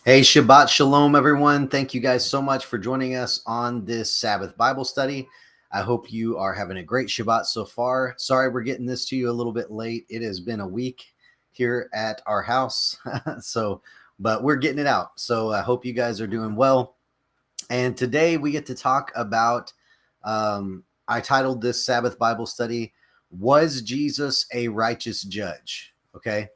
Hey, Shabbat Shalom, everyone. Thank you guys so much for joining us on this Sabbath Bible study. I hope you are having a great Shabbat so far. Sorry we're getting this to you a little bit late. It has been a week here at our house, but we're getting it out. So I hope you guys are doing well. And today we get to talk about, I titled this Sabbath Bible study, Was Jesus a Righteous Judge? Okay.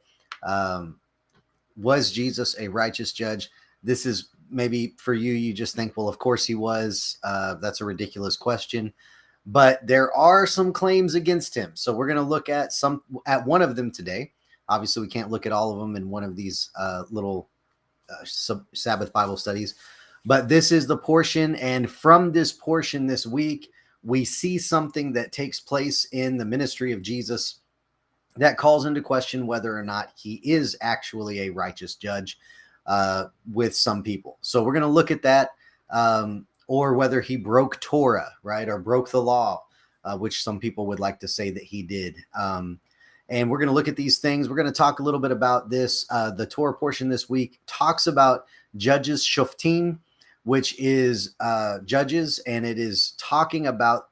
Was Jesus a righteous judge? This is maybe for you, you just think, well, of course he was. That's a ridiculous question. But there are some claims against him. So we're going to look at one of them today. Obviously, we can't look at all of them in one of these little Sabbath Bible studies. But this is the portion. And from this portion this week, we see something that takes place in the ministry of Jesus that calls into question whether or not he is actually a righteous judge with some people. So we're going to look at that, or whether he broke Torah, right, or broke the law, which some people would like to say that he did. And we're going to look at these things. We're going to talk a little bit about this. The Torah portion this week talks about Judges Shoftim, which is judges, and it is talking about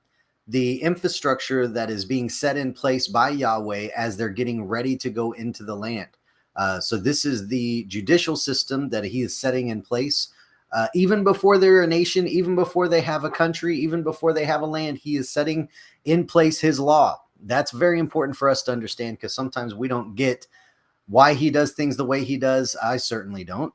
the infrastructure that is being set in place by Yahweh as they're getting ready to go into the land. So this is the judicial system that he is setting in place. Even before they're a nation, even before they have a country, even before they have a land, he is setting in place his law. That's very important for us to understand, because sometimes we don't get why he does things the way he does. I certainly don't.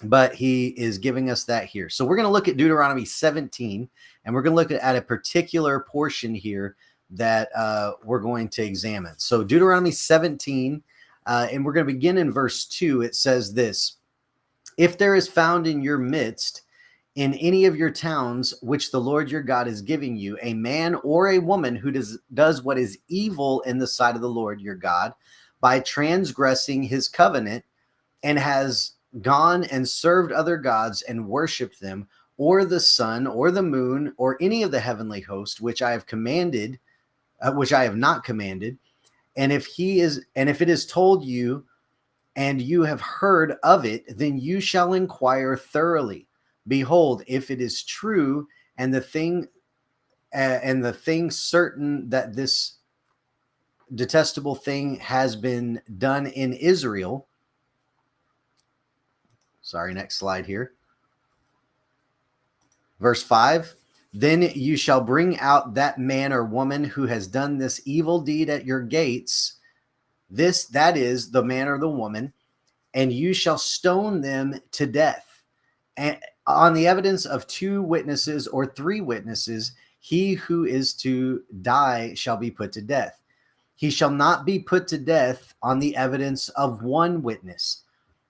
But he is giving us that here. So we're going to look at Deuteronomy 17, and we're going to look at a particular portion here that we're going to examine. So Deuteronomy 17, and we're going to begin in verse 2. It says this: If there is found in your midst, in any of your towns, which the Lord your God is giving you, a man or a woman who does what is evil in the sight of the Lord your God, by transgressing his covenant, and has gone and served other gods and worshiped them, or the sun or the moon or any of the heavenly host, which I have commanded, which I have not commanded, and if it is told you and you have heard of it, then you shall inquire thoroughly. Behold, if it is true, and the thing certain that this detestable thing has been done in Israel. Sorry, next slide here. Verse 5, then you shall bring out that man or woman who has done this evil deed at your gates, that is the man or the woman, and you shall stone them to death. And on the evidence of 2 witnesses or 3 witnesses, he who is to die shall be put to death. He shall not be put to death on the evidence of 1 witness.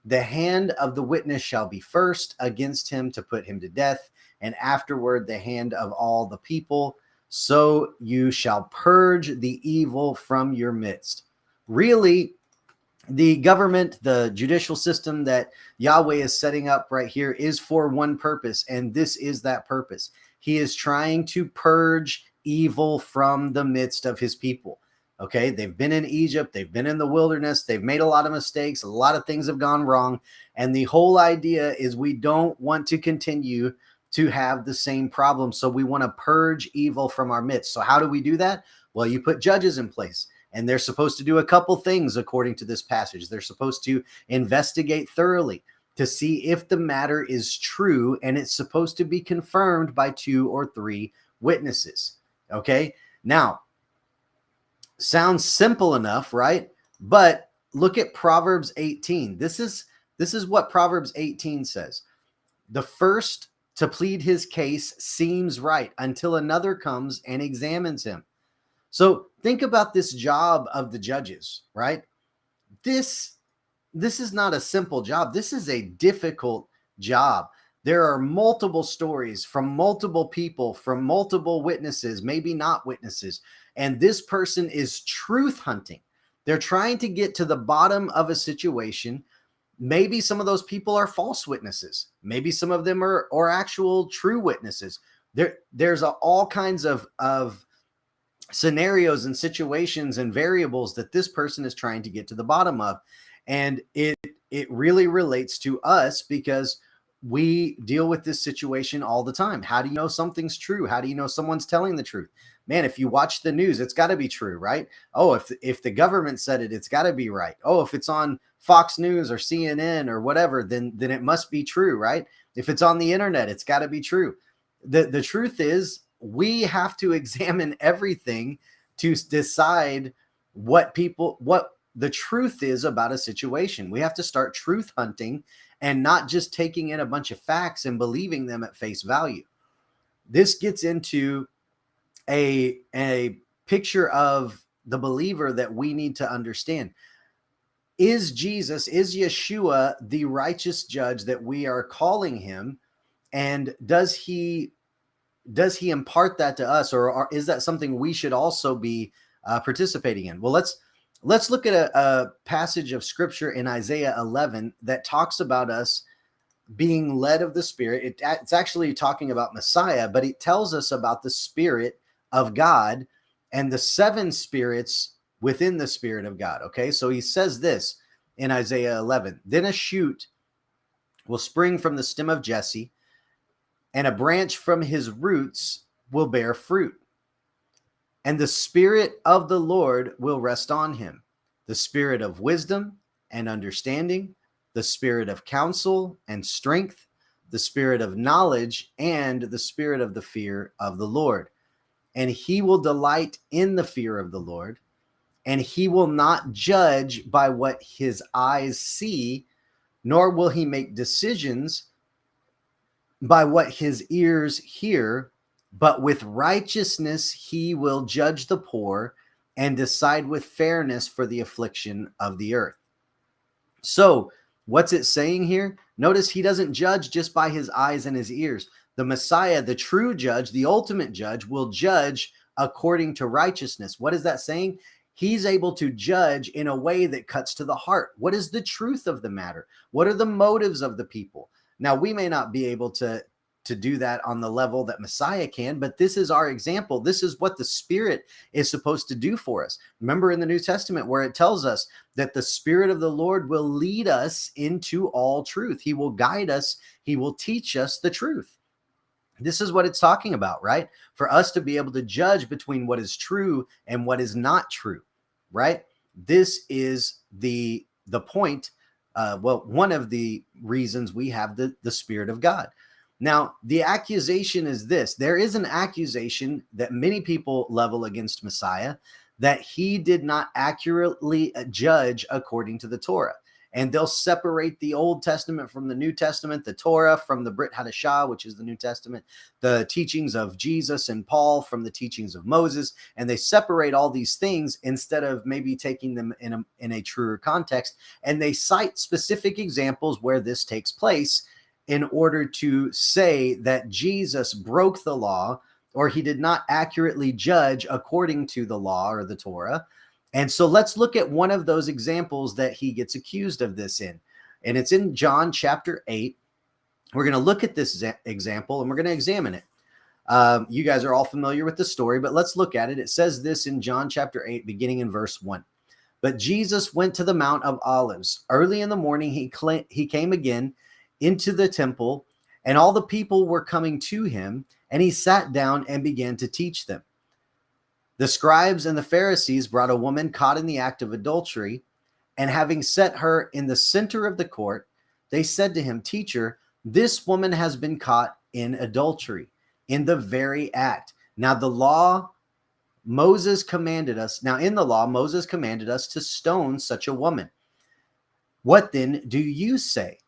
The hand of the witness shall be first against him to put him to death, and afterward the hand of all the people. So you shall purge the evil from your midst. Really, the government, the judicial system that Yahweh is setting up right here is for one purpose, and this is that purpose. He is trying to purge evil from the midst of his people. Okay, they've been in Egypt, they've been in the wilderness, they've made a lot of mistakes, a lot of things have gone wrong, and the whole idea is we don't want to continue to have the same problem, so we want to purge evil from our midst. So how do we do that? Well, you put judges in place, And they're supposed to do a couple things according to this passage. They're supposed to investigate thoroughly to see if the matter is true, and it's supposed to be confirmed by 2 or 3 witnesses. Okay? Now, sounds simple enough, right? But look at Proverbs 18. This is what Proverbs 18 says. The first to plead his case seems right until another comes and examines him. So think about this job of the judges, right? This is not a simple job. This is a difficult job. There are multiple stories from multiple people, from multiple witnesses, maybe not witnesses. And this person is truth hunting. They're trying to get to the bottom of a situation. Maybe some of those people are false witnesses. Maybe some of them are actual true witnesses. There's all kinds of scenarios and situations and variables that this person is trying to get to the bottom of. And it really relates to us because we deal with this situation all the time. How do you know something's true? How do you know someone's telling the truth? Man, if you watch the news, it's got to be true, right? Oh, if the government said it, it's got to be right. Oh, if it's on Fox News or CNN or whatever, then it must be true, right? If it's on the internet, it's got to be true. The truth is, we have to examine everything to decide what the truth is about a situation. We have to start truth hunting and not just taking in a bunch of facts and believing them at face value. This gets into a picture of the believer that we need to understand. Is Yeshua the righteous judge that we are calling him? And does he impart that to us, or is that something we should also be participating in? Well, let's look at a passage of scripture in Isaiah 11 that talks about us being led of the Spirit. It's actually talking about Messiah, but it tells us about the Spirit of God and the 7 spirits within the Spirit of God. Okay, so he says this in Isaiah 11: then a shoot will spring from the stem of Jesse, and a branch from his roots will bear fruit. And the Spirit of the Lord will rest on him, the Spirit of wisdom and understanding, the Spirit of counsel and strength, the Spirit of knowledge, and the Spirit of the fear of the Lord. And he will delight in the fear of the Lord, and he will not judge by what his eyes see, nor will he make decisions by what his ears hear, but with righteousness he will judge the poor and decide with fairness for the affliction of the earth. So what's it saying here? Notice he doesn't judge just by his eyes and his ears. The Messiah, the true judge, the ultimate judge, will judge according to righteousness. What is that saying? He's able to judge in a way that cuts to the heart. What is the truth of the matter? What are the motives of the people? Now, we may not be able to do that on the level that Messiah can, but this is our example. This is what the Spirit is supposed to do for us. Remember in the New Testament where it tells us that the Spirit of the Lord will lead us into all truth. He will guide us. He will teach us the truth. This is what it's talking about, right? For us to be able to judge between what is true and what is not true, right? This is the point. One of the reasons we have the Spirit of God. Now, the accusation is this. There is an accusation that many people level against Messiah, that he did not accurately judge according to the Torah. And they'll separate the Old Testament from the New Testament, the Torah from the Brit Hadashah, which is the New Testament, the teachings of Jesus and Paul from the teachings of Moses. And they separate all these things instead of maybe taking them in a truer context. And they cite specific examples where this takes place in order to say that Jesus broke the law, or he did not accurately judge according to the law or the Torah. And so let's look at one of those examples that he gets accused of this in. And it's in John chapter 8. We're going to look at this example and we're going to examine it. You guys are all familiar with the story, but let's look at it. It says this in John chapter 8, beginning in verse 1. But Jesus went to the Mount of Olives. Early in the morning, he came again into the temple, and all the people were coming to him, and he sat down and began to teach them. The scribes and the Pharisees brought a woman caught in the act of adultery, and having set her in the center of the court, they said to him, Teacher, this woman has been caught in adultery, in the very act. Now in the law, Moses commanded us to stone such a woman. What then do you say?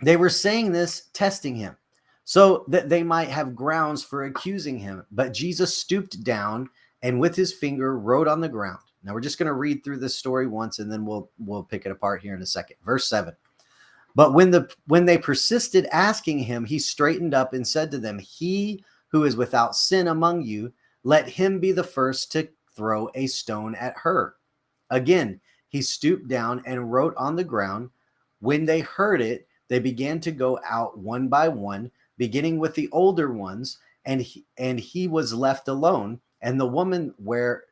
They were saying this, testing him, so that they might have grounds for accusing him. But Jesus stooped down and with his finger wrote on the ground. Now we're just going to read through this story once, and then we'll pick it apart here in a second. Verse 7. But when they persisted asking him, he straightened up and said to them, He who is without sin among you, let him be the first to throw a stone at her. Again, he stooped down and wrote on the ground. When they heard it, they began to go out one by one, beginning with the older ones, and he was left alone, and the woman where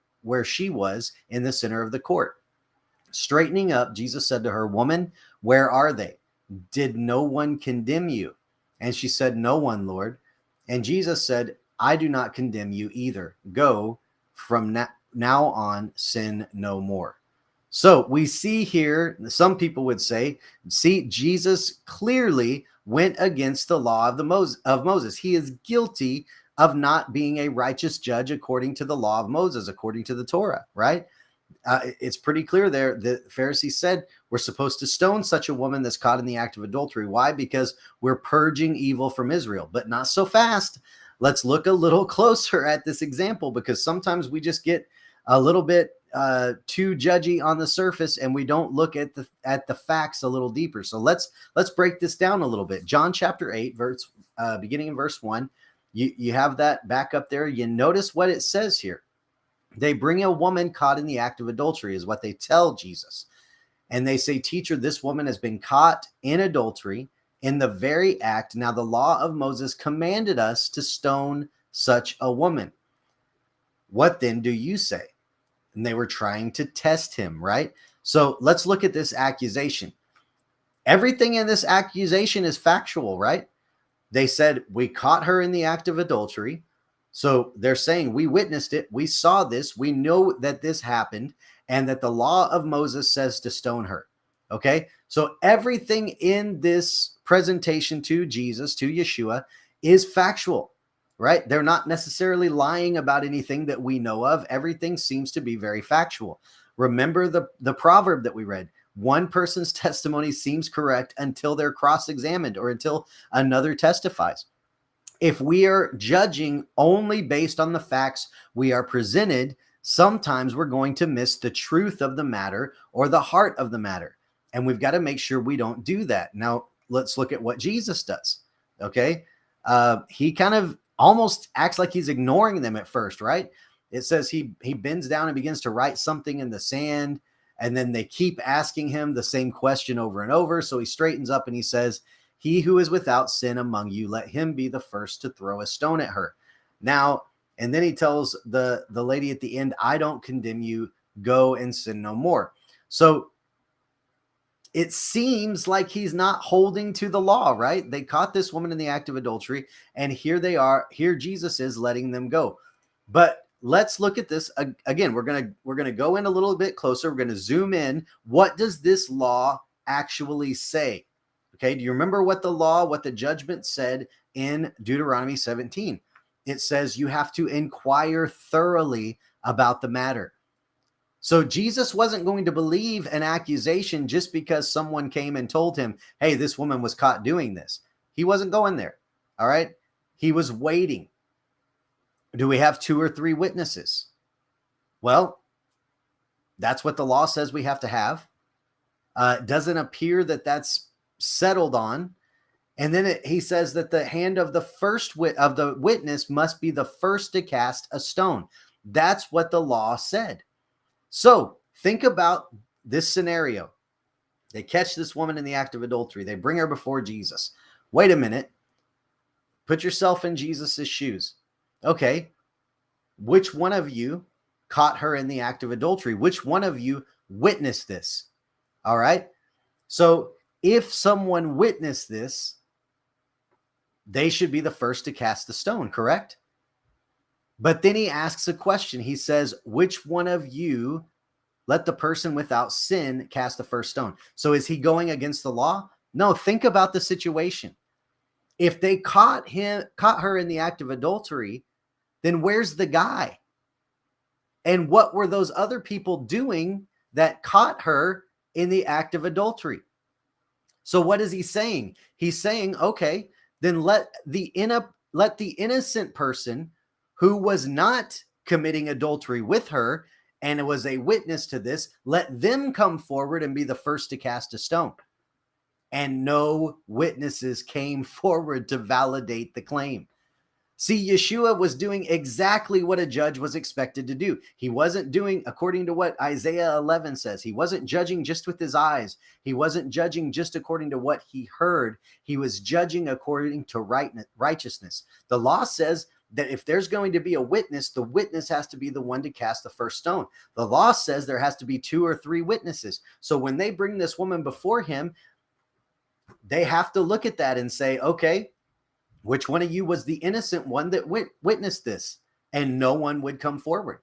she was in the center of the court. Straightening up, Jesus said to her, Woman, where are they? Did no one condemn you? And she said, No one, Lord. And Jesus said, I do not condemn you either. Go, from now on, sin no more. So we see here, some people would say, see, Jesus clearly went against the law of Moses. He is guilty of not being a righteous judge according to the law of Moses, according to the Torah, right? It's pretty clear there. The Pharisees said we're supposed to stone such a woman that's caught in the act of adultery. Why? Because we're purging evil from Israel, but not so fast. Let's look a little closer at this example, because sometimes we just get a little bit too judgy on the surface, and we don't look at the facts a little deeper. So let's break this down a little bit. John chapter 8, beginning in verse 1. You have that back up there. You notice what it says here. They bring a woman caught in the act of adultery, is what they tell Jesus. And they say, Teacher, this woman has been caught in adultery in the very act. Now the law of Moses commanded us to stone such a woman. What then do you say? And they were trying to test him, right? So let's look at this accusation. Everything in this accusation is factual, right? They said, we caught her in the act of adultery. So they're saying we witnessed it. We saw this. We know that this happened, and that the law of Moses says to stone her. Okay. So everything in this presentation to Jesus, to Yeshua, is factual, right? They're not necessarily lying about anything that we know of. Everything seems to be very factual. Remember the proverb that we read. One person's testimony seems correct until they're cross-examined or until another testifies. If we are judging only based on the facts we are presented, sometimes we're going to miss the truth of the matter or the heart of the matter. And we've got to make sure we don't do that. Now, let's look at what Jesus does. Okay. He kind of almost acts like he's ignoring them at first, right? It says he bends down and begins to write something in the sand. And then they keep asking him the same question over and over. So he straightens up and he says, He who is without sin among you, let him be the first to throw a stone at her. Now, and then he tells the lady at the end, I don't condemn you, go and sin no more. So it seems like he's not holding to the law, right? They caught this woman in the act of adultery, and here they are. Here Jesus is letting them go. But let's look at this again. We're gonna go in a little bit closer. We're gonna zoom in. What does this law actually say? Okay, do you remember what the judgment said in Deuteronomy 17? It says you have to inquire thoroughly about the matter. So Jesus wasn't going to believe an accusation just because someone came and told him, hey, this woman was caught doing this. He wasn't going there. All right. He was waiting. Do we have 2 or 3 witnesses? Well, that's what the law says we have to have. It doesn't appear that that's settled on. And then he says that the hand of the witness must be the first to cast a stone. That's what the law said. So think about this scenario. They catch this woman in the act of adultery. They bring her before Jesus. Wait a minute. Put yourself in Jesus's shoes. Okay. Which one of you caught her in the act of adultery? Which one of you witnessed this? All right. So if someone witnessed this, they should be the first to cast the stone, correct? But then he asks a question. He says, which one of you let the person without sin cast the first stone? So is he going against the law? No, think about the situation. If they caught her in the act of adultery, then where's the guy? And what were those other people doing that caught her in the act of adultery? So what is he saying? He's saying, okay, then let the innocent person who was not committing adultery with her and was a witness to this, let them come forward and be the first to cast a stone. And no witnesses came forward to validate the claim. See, Yeshua was doing exactly what a judge was expected to do. He wasn't doing, according to what Isaiah 11 says, he wasn't judging just with his eyes. He wasn't judging just according to what he heard. He was judging according to righteousness. The law says that if there's going to be a witness, the witness has to be the one to cast the first stone. The law says there has to be 2 or 3 witnesses. So when they bring this woman before him, they have to look at that and say, okay, which one of you was the innocent one that witnessed this? And no one would come forward.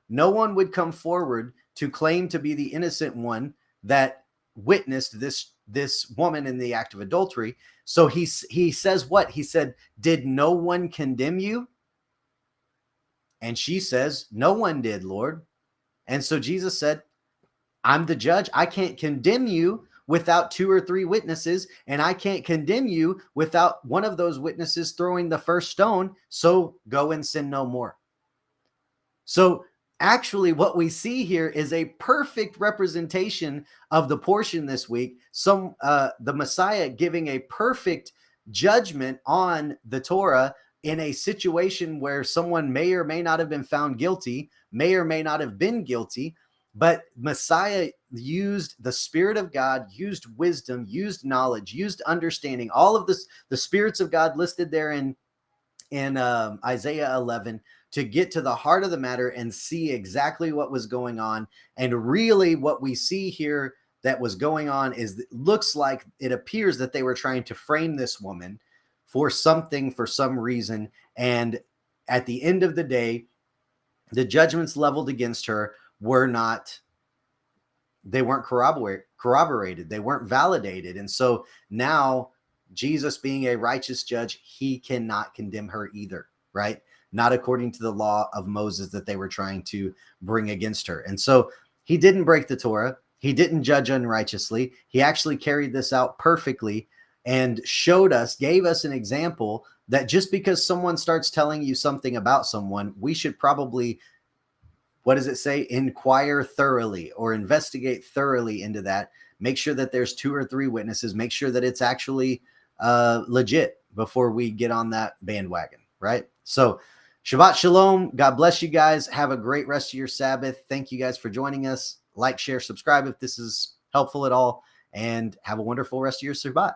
No one would come forward to claim to be the innocent one that witnessed this woman in the act of adultery. So he says what? He said, did no one condemn you? And she says, no one did, Lord. And so Jesus said, I'm the judge. I can't condemn you without 2 or 3 witnesses, and I can't condemn you without one of those witnesses throwing the first stone. So go and sin no more. So actually what we see here is a perfect representation of the portion this week. The Messiah giving a perfect judgment on the Torah in a situation where someone may or may not have been found guilty, may or may not have been guilty, but Messiah used the Spirit of God, used wisdom, used knowledge, used understanding, all of this, the spirits of God listed there in Isaiah 11, to get to the heart of the matter and see exactly what was going on. And really what we see here that was going on is, it looks like, it appears that they were trying to frame this woman for something, for some reason. And at the end of the day, the judgments leveled against her weren't corroborated. They weren't validated. And so now Jesus, being a righteous judge, he cannot condemn her either, right? Not according to the law of Moses that they were trying to bring against her. And so he didn't break the Torah. He didn't judge unrighteously. He actually carried this out perfectly and gave us an example that just because someone starts telling you something about someone, we should probably, what does it say? Inquire thoroughly or investigate thoroughly into that. Make sure that there's 2 or 3 witnesses. Make sure that it's actually legit before we get on that bandwagon, right? So Shabbat Shalom. God bless you guys. Have a great rest of your Sabbath. Thank you guys for joining us. Like, share, subscribe if this is helpful at all, and have a wonderful rest of your Shabbat.